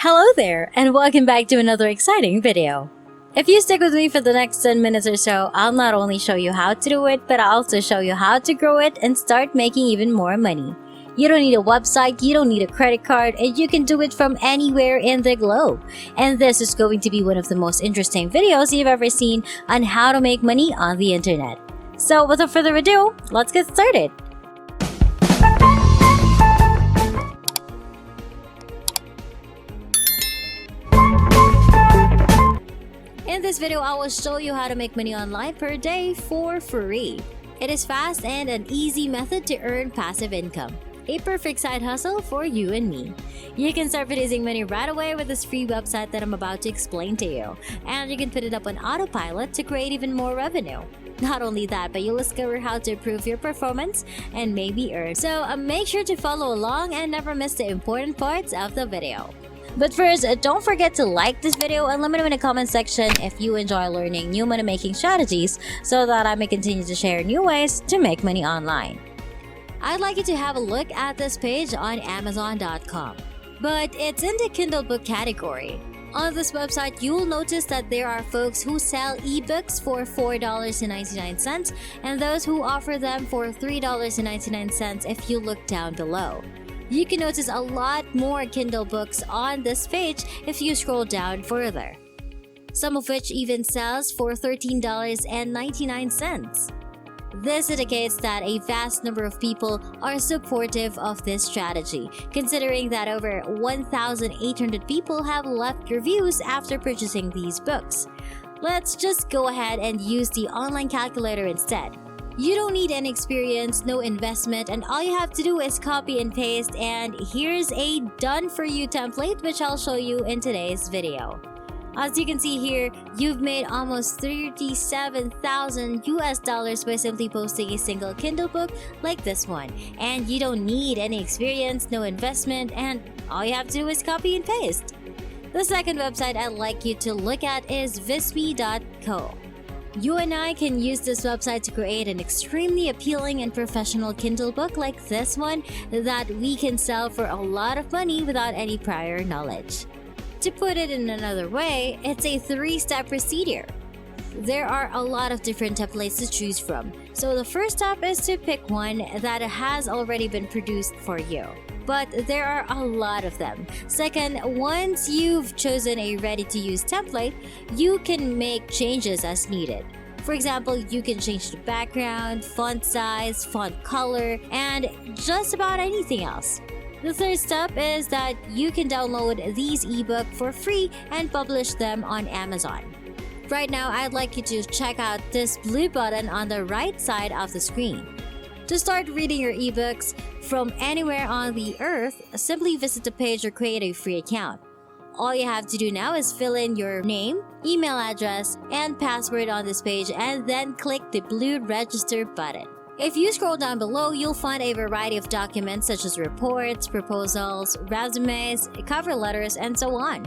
Hello there, and welcome back to another exciting video. If you stick with me for the next 10 minutes or so, I'll not only show you how to do it, but I'll also show you how to grow it and start making even more money. You don't need a website, you don't need a credit card, and you can do it from anywhere in the globe. And this is going to be one of the most interesting videos you've ever seen on how to make money on the internet. So without further ado, let's get started. In this video, I will show you how to make money online per day for free. It is fast and an easy method to earn passive income. A perfect side hustle for you and me. You can start producing money right away with this free website that I'm about to explain to you. And you can put it up on autopilot to create even more revenue. Not only that, but you'll discover how to improve your performance and maybe earn. So make sure to follow along and never miss the important parts of the video. But first, don't forget to like this video and let me know in the comment section if you enjoy learning new money making strategies so that I may continue to share new ways to make money online. I'd like you to have a look at this page on Amazon.com, but it's in the Kindle book category. On this website, you'll notice that there are folks who sell ebooks for $4.99 and those who offer them for $3.99 if you look down below. You can notice a lot more Kindle books on this page if you scroll down further, some of which even sells for $13.99. This indicates that a vast number of people are supportive of this strategy, considering that over 1,800 people have left reviews after purchasing these books. Let's just go ahead and use the online calculator instead. You don't need any experience, no investment, and all you have to do is copy and paste, and here's a done for you template which I'll show you in today's video. As you can see here, you've made almost $37,000 by simply posting a single Kindle book like this one. And you don't need any experience, no investment, and all you have to do is copy and paste. The second website I'd like you to look at is Visme.co. You and I can use this website to create an extremely appealing and professional Kindle book like this one that we can sell for a lot of money without any prior knowledge. To put it in another way, it's a 3-step procedure. There are a lot of different templates to choose from, so the first step is to pick one that has already been produced for you. But there are a lot of them. Second, once you've chosen a ready-to-use template, you can make changes as needed. For example, you can change the background, font size, font color, and just about anything else. The third step is that you can download these ebooks for free and publish them on Amazon. Right now, I'd like you to check out this blue button on the right side of the screen. To start reading your ebooks from anywhere on the earth, simply visit the page or create a free account. All you have to do now is fill in your name, email address, and password on this page and then click the blue register button. If you scroll down below, you'll find a variety of documents such as reports, proposals, resumes, cover letters, and so on.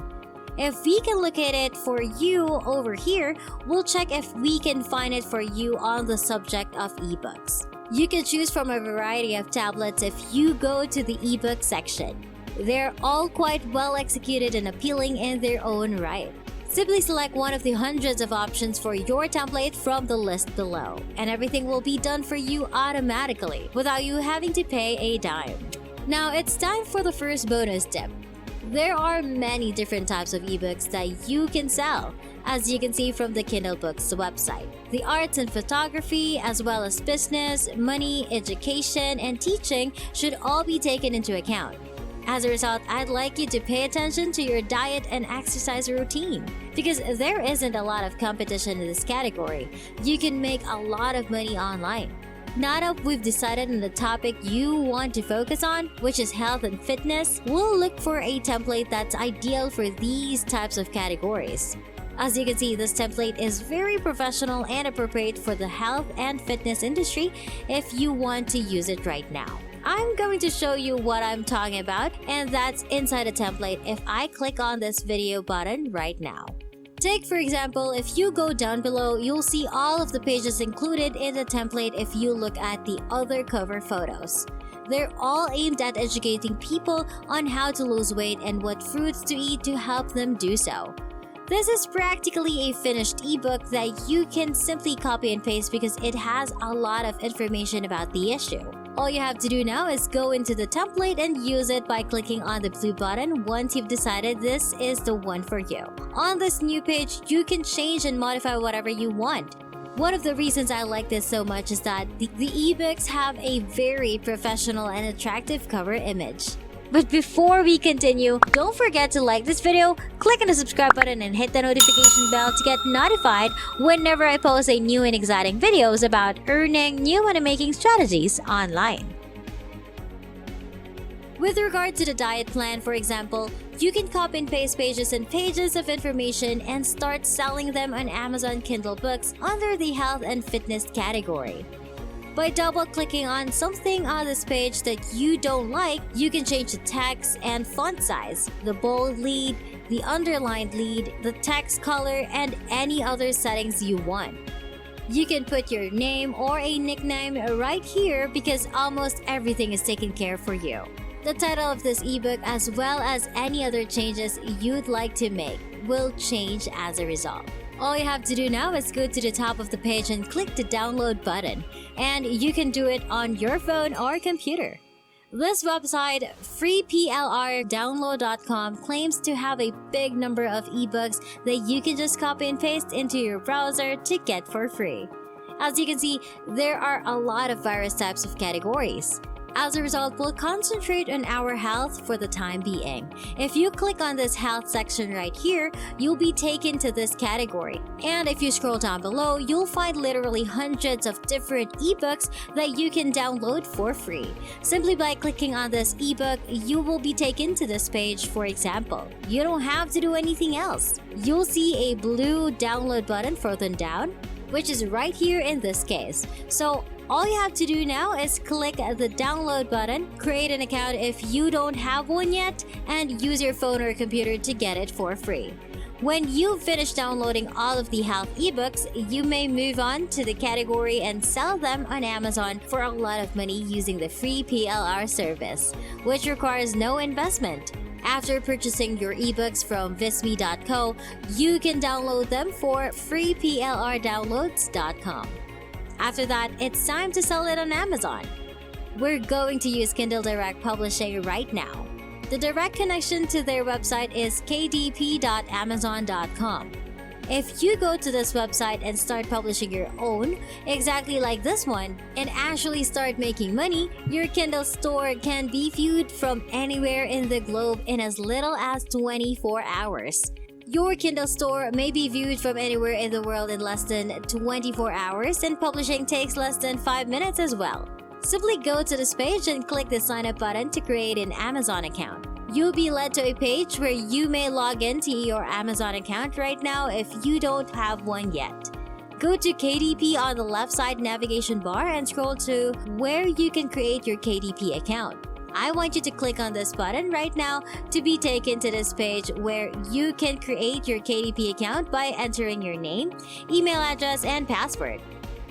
If we can locate it for you over here, we'll check if we can find it for you on the subject of ebooks. You can choose from a variety of tablets if you go to the ebook section. They're all quite well executed and appealing in their own right. Simply select one of the hundreds of options for your template from the list below, and everything will be done for you automatically without you having to pay a dime. Now it's time for the first bonus tip. There are many different types of ebooks that you can sell, as you can see from the Kindle Books website. The arts and photography, as well as business, money, education, and teaching should all be taken into account. As a result, I'd like you to pay attention to your diet and exercise routine, because there isn't a lot of competition in this category. You can make a lot of money online. Now that we've decided on the topic you want to focus on, which is health and fitness, we'll look for a template that's ideal for these types of categories. As you can see, this template is very professional and appropriate for the health and fitness industry if you want to use it right now. I'm going to show you what I'm talking about, and that's inside a template if I click on this video button right now. Take for example, if you go down below, you'll see all of the pages included in the template if you look at the other cover photos. They're all aimed at educating people on how to lose weight and what fruits to eat to help them do so. This is practically a finished ebook that you can simply copy and paste because it has a lot of information about the issue. All you have to do now is go into the template and use it by clicking on the blue button once you've decided this is the one for you. On this new page, you can change and modify whatever you want. One of the reasons I like this so much is that the ebooks have a very professional and attractive cover image. But before we continue, don't forget to like this video, click on the subscribe button and hit the notification bell to get notified whenever I post a new and exciting videos about earning new money-making strategies online. With regard to the diet plan, for example, you can copy and paste pages and pages of information and start selling them on Amazon Kindle books under the health and fitness category. By double-clicking on something on this page that you don't like, you can change the text and font size, the bold lead, the underlined lead, the text color, and any other settings you want. You can put your name or a nickname right here because almost everything is taken care for you. The title of this ebook, as well as any other changes you'd like to make, will change as a result. All you have to do now is go to the top of the page and click the download button, and you can do it on your phone or computer. This website, freeplrdownload.com, claims to have a big number of ebooks that you can just copy and paste into your browser to get for free. As you can see, there are a lot of various types of categories. As a result, we'll concentrate on our health for the time being. If you click on this health section right here, you'll be taken to this category. And if you scroll down below, you'll find literally hundreds of different ebooks that you can download for free. Simply by clicking on this ebook, you will be taken to this page, for example. You don't have to do anything else. You'll see a blue download button further down, which is right here in this case. So all you have to do now is click the download button, create an account if you don't have one yet, and use your phone or computer to get it for free. When you finish downloading all of the health ebooks, you may move on to the category and sell them on Amazon for a lot of money using the free PLR service, which requires no investment. After purchasing your ebooks from visme.co, you can download them for freeplrdownloads.com. After that, it's time to sell it on Amazon. We're going to use Kindle Direct Publishing right now. The direct connection to their website is kdp.amazon.com. If you go to this website and start publishing your own, exactly like this one, and actually start making money, your Kindle store can be viewed from anywhere in the globe in as little as 24 hours. Your Kindle store may be viewed from anywhere in the world in less than 24 hours, and publishing takes less than 5 minutes as well. Simply go to this page and click the sign up button to create an Amazon account. You'll be led to a page where you may log into your Amazon account right now if you don't have one yet. Go to KDP on the left side navigation bar and scroll to where you can create your KDP account. I want you to click on this button right now to be taken to this page where you can create your KDP account by entering your name, email address, and password.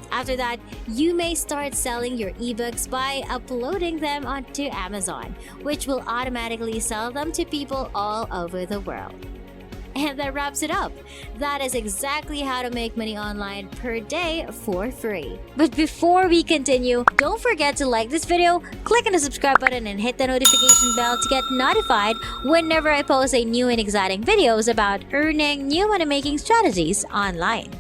After that, you may start selling your ebooks by uploading them onto Amazon, which will automatically sell them to people all over the world. And that wraps it up. That is exactly how to make money online per day for free. But before we continue, don't forget to like this video, click on the subscribe button, and hit the notification bell to get notified whenever I post a new and exciting videos about earning new money-making strategies online.